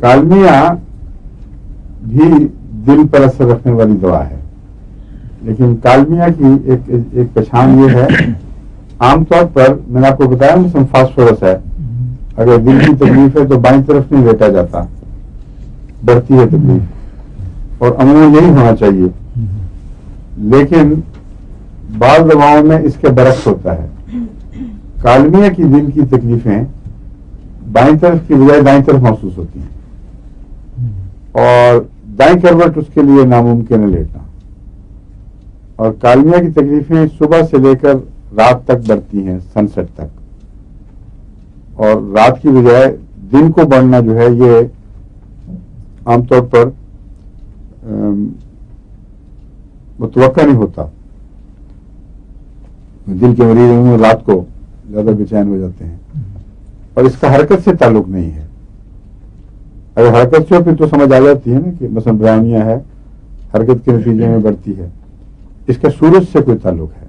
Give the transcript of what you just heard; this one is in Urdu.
کالمیا بھی دل پر اثر رکھنے والی دوا ہے، لیکن کالمیا کی ایک پہچان یہ ہے، عام طور پر میں نے آپ کو بتایا مثلا فاسفورس ہے، اگر دل کی تکلیف ہے تو بائیں طرف نہیں لیٹا جاتا، بڑھتی ہے تکلیف، اور عموماً یہی ہونا چاہیے، لیکن بعض دواؤں میں اس کے برعکس ہوتا ہے۔ کالمیا کی دل کی تکلیفیں بائیں طرف کی بجائے دائیں طرف محسوس ہوتی ہیں، اور دائیں کروٹ اس کے لیے ناممکن ہے لیٹنا، اور کالمیا کی تکلیفیں صبح سے لے کر رات تک بڑھتی ہیں، سن سیٹ تک، اور رات کی بجائے دن کو بڑھنا جو ہے یہ عام طور پر متوقع نہیں ہوتا۔ دل کے مریض رات کو زیادہ بے چین ہو جاتے ہیں، اور اس کا حرکت سے تعلق نہیں ہے۔ اگر حرکت سے ہو پھر تو سمجھ آ جاتی ہے نا کہ مثلا برائنیا ہے، حرکت کے نتیجے میں بڑھتی ہے، اس کا سورج سے کوئی تعلق ہے۔